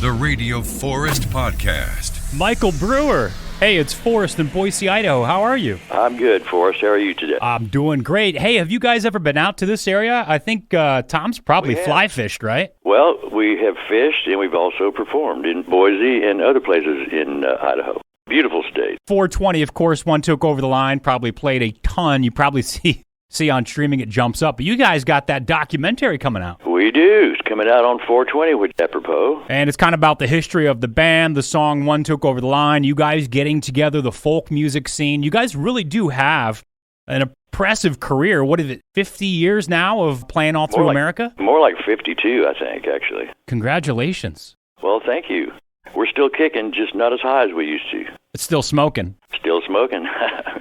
the Radio Forest Podcast. Michael Brewer. Hey, it's Forrest in Boise, Idaho. How are you? I'm good, Forrest. How are you today? I'm doing great. Hey, have you guys ever been out to this area? I think Tom's probably fly fished, right? Well, we have fished, and we've also performed in Boise and other places in Idaho. Beautiful state. 420, of course, one took over the line, probably played a ton. You probably see on streaming it jumps up. But you guys got that documentary coming out. We do. It's coming out on 420, which is apropos. And it's kind of about the history of the band, the song One Took Over the Line, you guys getting together, the folk music scene. You guys really do have an impressive career. What is it, 50 years now of playing all through America? More like 52, I think, actually. Congratulations. Well, thank you. We're still kicking, just not as high as we used to. It's still smoking. Still smoking.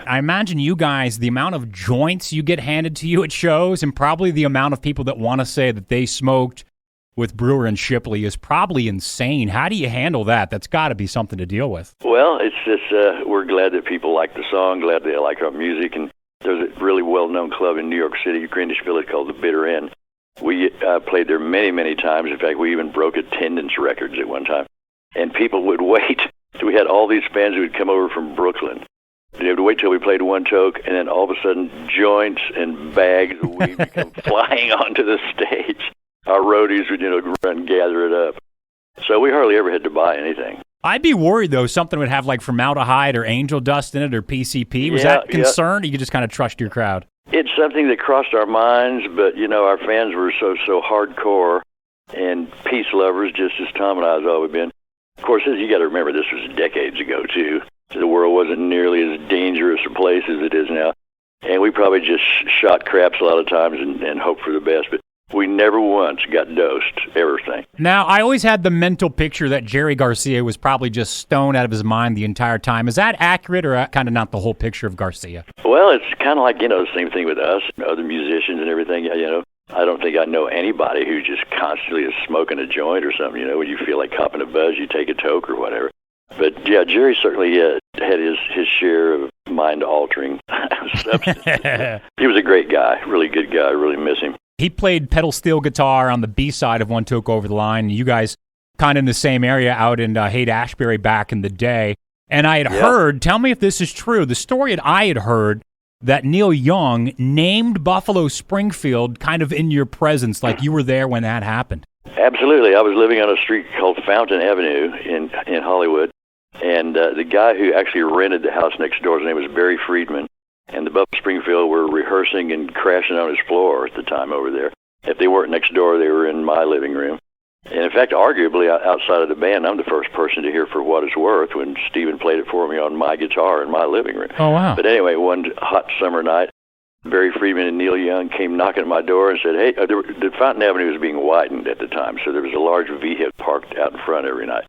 I imagine you guys, the amount of joints you get handed to you at shows and probably the amount of people that want to say that they smoked with Brewer and Shipley is probably insane. How do you handle that? That's got to be something to deal with. Well, it's just we're glad that people like the song, glad they like our music, and there's a really well-known club in New York City, Greenwich Village, called the Bitter End. We played there many, many times. In fact, we even broke attendance records at one time. And people would wait. So we had all these fans who would come over from Brooklyn. They would wait till we played One Toke, and then all of a sudden, joints and bags of weed would come flying onto the stage. Our roadies would, run and gather it up. So we hardly ever had to buy anything. I'd be worried, though, something would have like formaldehyde or angel dust in it or PCP. Was that concerned? Or you could just kind of trust your crowd? It's something that crossed our minds, but, our fans were so hardcore and peace lovers, just as Tom and I have always been. Of course, you got to remember, this was decades ago, too. The world wasn't nearly as dangerous a place as it is now. And we probably just shot craps a lot of times and hoped for the best. But we never once got dosed, everything. Now, I always had the mental picture that Jerry Garcia was probably just stoned out of his mind the entire time. Is that accurate or kind of not the whole picture of Garcia? Well, it's kind of like, the same thing with us, other musicians and everything, I don't think I know anybody who just constantly is smoking a joint or something. When you feel like copping a buzz, you take a toke or whatever. But, yeah, Jerry certainly had his share of mind-altering substances. He was a great guy, really good guy. I really miss him. He played pedal steel guitar on the B-side of One Toke Over the Line. You guys kind of in the same area out in Haight-Ashbury back in the day. And I had heard, tell me if this is true, the story that I had heard that Neil Young named Buffalo Springfield kind of in your presence, like you were there when that happened. Absolutely. I was living on a street called Fountain Avenue in Hollywood, and the guy who actually rented the house next door, his name was Barry Friedman, and the Buffalo Springfield were rehearsing and crashing on his floor at the time over there. If they weren't next door, they were in my living room. And in fact, arguably, outside of the band, I'm the first person to hear For What It's Worth when Stephen played it for me on my guitar in my living room. Oh, wow. But anyway, one hot summer night, Barry Friedman and Neil Young came knocking at my door and said, hey, the Fountain Avenue was being widened at the time, so there was a large vehicle parked out in front every night.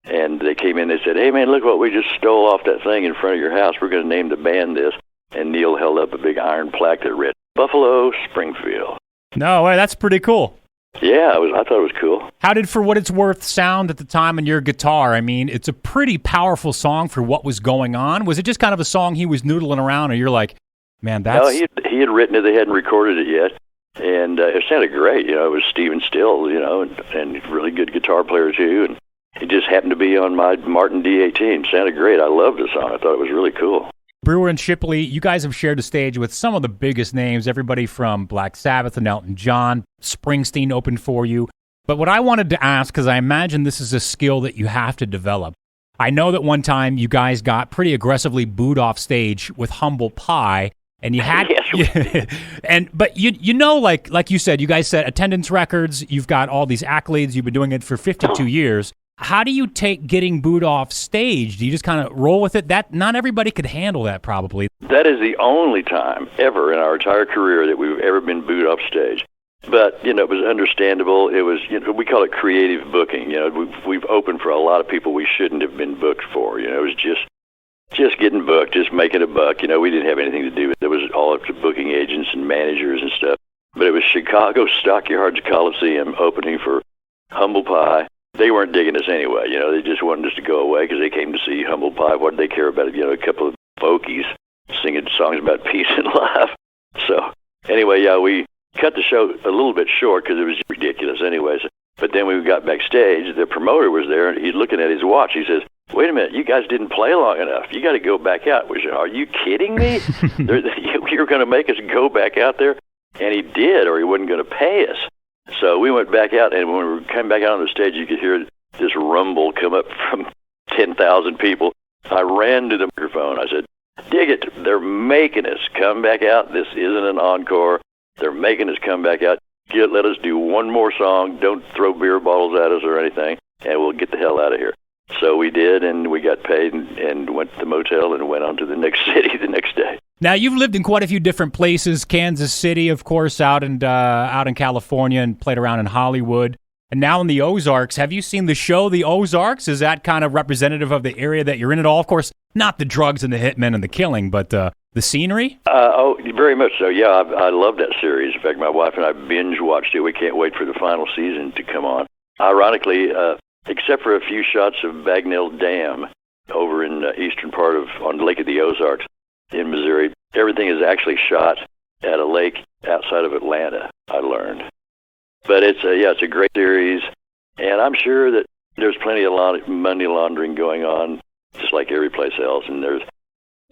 And they came in, they said, hey, man, look what we just stole off that thing in front of your house. We're going to name the band this. And Neil held up a big iron plaque that read, Buffalo Springfield. No way, that's pretty cool. Yeah, I thought it was cool. How did For What It's Worth sound at the time on your guitar? I mean, it's a pretty powerful song for what was going on. Was it just kind of a song he was noodling around, or you're like, man, that's... No, he had written it. They hadn't recorded it yet. And it sounded great. It was Stephen Still, and really good guitar player, too. And it just happened to be on my Martin D18. Sounded great. I loved the song. I thought it was really cool. Brewer and Shipley, you guys have shared the stage with some of the biggest names, everybody from Black Sabbath and Elton John. Springsteen opened for you. But what I wanted to ask, because I imagine this is a skill that you have to develop. I know that one time you guys got pretty aggressively booed off stage with Humble Pie, and you had, but like you said, you guys set attendance records. You've got all these accolades. You've been doing it for 52 years. How do you take getting booed off stage? Do you just kind of roll with it? That not everybody could handle that, probably. That is the only time ever in our entire career that we've ever been booed off stage. But, it was understandable. It was, we call it creative booking. We've opened for a lot of people we shouldn't have been booked for. It was just getting booked, just making a buck. We didn't have anything to do with it. It was all up to booking agents and managers and stuff. But it was Chicago Stockyards Coliseum opening for Humble Pie. They weren't digging us anyway. They just wanted us to go away because they came to see Humble Pie. What did they care about? A couple of folkies singing songs about peace and love. So anyway, we cut the show a little bit short because it was ridiculous anyways. But then when we got backstage, the promoter was there, and he's looking at his watch. He says, "Wait a minute, you guys didn't play long enough. You got to go back out." We said, "Are you kidding me? You're going to make us go back out there?" And he did, or he wasn't going to pay us. So we went back out, and when we came back out on the stage, you could hear this rumble come up from 10,000 people. I ran to the microphone. I said, "Dig it. They're making us come back out. This isn't an encore. They're making us come back out. Let us do one more song. Don't throw beer bottles at us or anything, and we'll get the hell out of here." So we did, and we got paid and went to the motel and went on to the next city the next day. Now, you've lived in quite a few different places. Kansas City, of course, out in California, and played around in Hollywood. And now in the Ozarks. Have you seen the show The Ozarks? Is that kind of representative of the area that you're in at all? Of course, not the drugs and the hitmen and the killing, but the scenery? Oh, very much so. Yeah, I love that series. In fact, my wife and I binge-watched it. We can't wait for the final season to come on. Ironically, except for a few shots of Bagnell Dam over in the eastern part on Lake of the Ozarks in Missouri, everything is actually shot at a lake outside of Atlanta, I learned. But it's a great series, and I'm sure that there's plenty of money laundering going on, just like every place else, and there's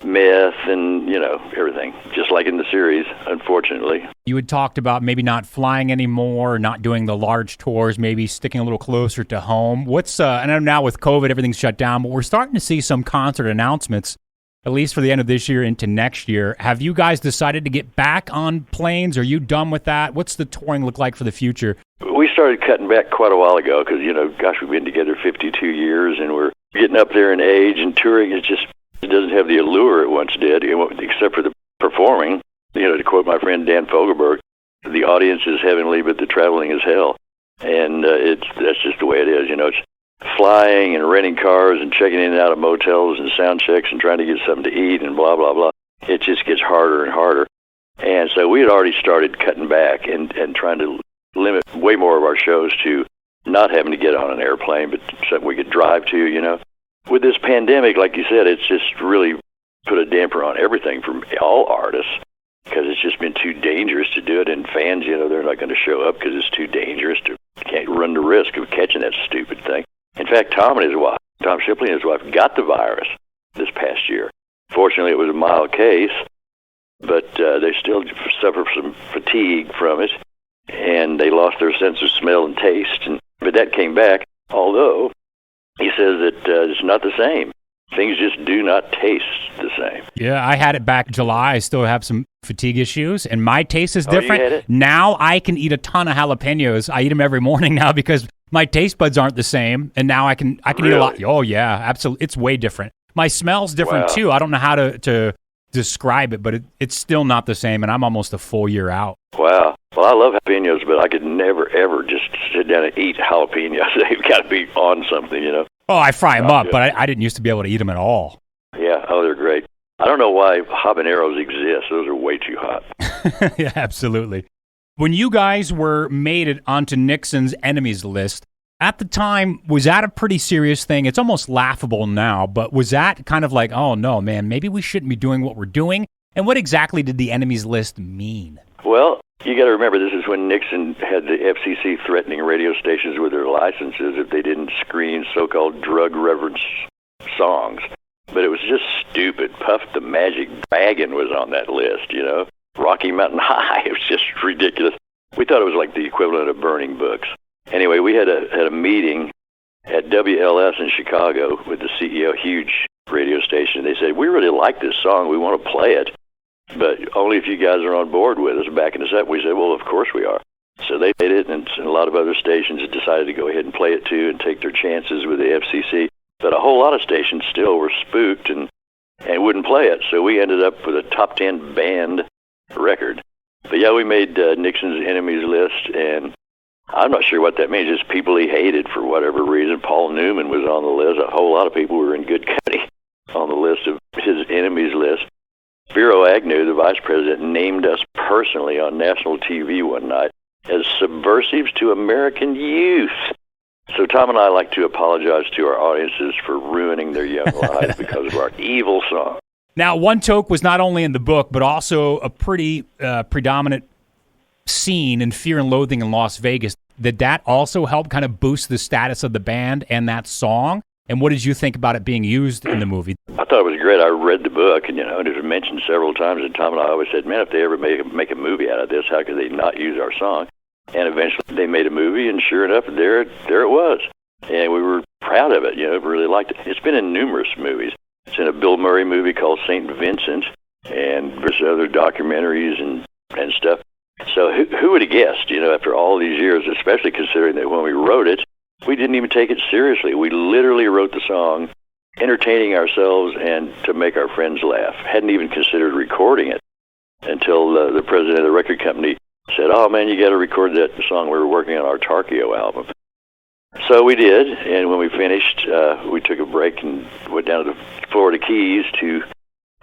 meth and, everything, just like in the series, unfortunately. You had talked about maybe not flying anymore, not doing the large tours, maybe sticking a little closer to home. I know now with COVID, everything's shut down, but we're starting to see some concert announcements, at least for the end of this year into next year. Have you guys decided to get back on planes? Are you done with that? What's the touring look like for the future? We started cutting back quite a while ago because, we've been together 52 years, and we're getting up there in age, and touring is just... It doesn't have the allure it once did, except for the performing. To quote my friend Dan Fogelberg, the audience is heavenly, but the traveling is hell. And that's just the way it is. It's flying and renting cars and checking in and out of motels and sound checks and trying to get something to eat and blah, blah, blah. It just gets harder and harder. And so we had already started cutting back and trying to limit way more of our shows to not having to get on an airplane, but something we could drive to, With this pandemic, like you said, it's just really put a damper on everything from all artists because it's just been too dangerous to do it. And fans, they're not going to show up because it's too dangerous can't run the risk of catching that stupid thing. In fact, Tom Shipley and his wife got the virus this past year. Fortunately, it was a mild case, but they still suffer some fatigue from it, and they lost their sense of smell and taste. But that came back, although... He says that it's not the same. Things just do not taste the same. Yeah, I had it back July. I still have some fatigue issues, and my taste is different. You had it? Now I can eat a ton of jalapenos. I eat them every morning now because my taste buds aren't the same, and now I can Really? eat a lot. Oh, yeah, absolutely. It's way different. My smell's different, Wow. too. I don't know how to describe it, but it's still not the same, and I'm almost a full year out. Wow. Well, I love jalapenos, but I could never, ever just sit down and eat jalapenos. They've got to be on something, Oh, I fry them up, good. but I didn't used to be able to eat them at all. Yeah, they're great. I don't know why habaneros exist. Those are way too hot. Yeah, absolutely. When you guys were made it onto Nixon's enemies list, at the time, was that a pretty serious thing? It's almost laughable now, but was that kind of like, oh, no, man, maybe we shouldn't be doing what we're doing? And what exactly did the enemies list mean? Well, you got to remember, this is when Nixon had the FCC threatening radio stations with their licenses if they didn't screen so-called drug reference songs. But it was just stupid. Puff the Magic Dragon was on that list, Rocky Mountain High. It was just ridiculous. We thought it was like the equivalent of burning books. Anyway, we had a meeting at WLS in Chicago with the CEO, huge radio station. They said, we really like this song. We want to play it, but only if you guys are on board with us, backing us up. We said, well, of course we are. So they did it, and a lot of other stations had decided to go ahead and play it too and take their chances with the FCC. But a whole lot of stations still were spooked and wouldn't play it. So we ended up with a top 10 banned record. But yeah, we made Nixon's enemies list, and I'm not sure what that means. Just people he hated for whatever reason. Paul Newman was on the list. A whole lot of people were in good company on the list of his enemies list. Spiro Agnew, the vice president, named us personally on national TV one night as subversives to American youth. So Tom and I like to apologize to our audiences for ruining their young lives because of our evil song. Now, One Toke was not only in the book, but also a pretty predominant scene in Fear and Loathing in Las Vegas. did that also help kind of boost the status of the band and that song? And what did you think about it being used in the movie? I thought it was great. I read the book, and it was mentioned several times, and Tom and I always said, man, if they ever make a movie out of this, how could they not use our song? And eventually they made a movie, and sure enough, there it was. And we were proud of it, really liked it. It's been in numerous movies. It's in a Bill Murray movie called St. Vincent, and there's other documentaries and stuff. So who would have guessed, after all these years, especially considering that when we wrote it, we didn't even take it seriously. We literally wrote the song entertaining ourselves and to make our friends laugh. Hadn't even considered recording it until the president of the record company said, oh, man, you got to record that song. We were working on our Tarkio album. So we did, and when we finished, we took a break and went down to the Florida Keys to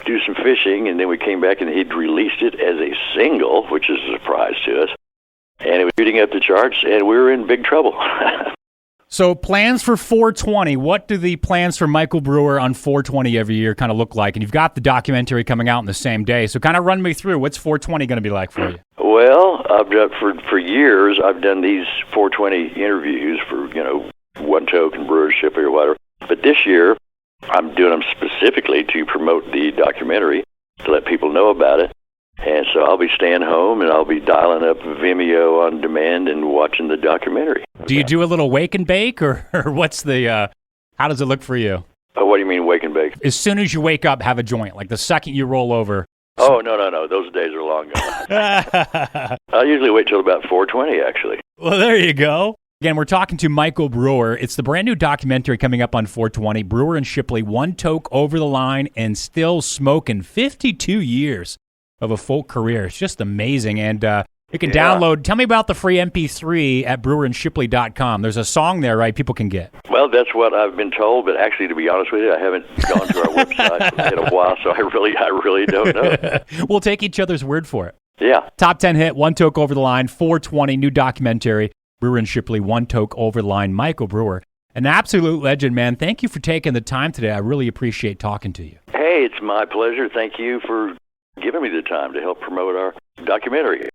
do some fishing, and then we came back and he'd released it as a single, which is a surprise to us. And it was shooting up the charts, and we were in big trouble. So plans for 420, what do the plans for Michael Brewer on 420 every year kind of look like? And you've got the documentary coming out on the same day, so kind of run me through. What's 420 going to be like for you? Well, I've done for years, I've done these 420 interviews for, One Toke and Brewer Shipley or whatever. But this year, I'm doing them specifically to promote the documentary, to let people know about it. And so I'll be staying home, and I'll be dialing up Vimeo on demand and watching the documentary. Do you do a little wake and bake, or what's the, how does it look for you? Oh, what do you mean wake and bake? As soon as you wake up, have a joint. Like the second you roll over. Oh, no. Those days are long gone. I usually wait till about 420, actually. Well, there you go. Again, we're talking to Michael Brewer. It's the brand new documentary coming up on 420. Brewer and Shipley, One Toke over the line and still smoking. 52 years of a folk career. It's just amazing. And you can download. Tell me about the free MP3 at brewerandshipley.com. There's a song there, right, people can get? Well, that's what I've been told, but actually, to be honest with you, I haven't gone to our website in a while, so I really don't know. We'll take each other's word for it. Yeah. Top 10 hit, One Toke over the line, 420, new documentary, Brewer and Shipley, One Toke over the line. Michael Brewer, an absolute legend, man. Thank you for taking the time today. I really appreciate talking to you. Hey, it's my pleasure. Thank you for giving me the time to help promote our documentary.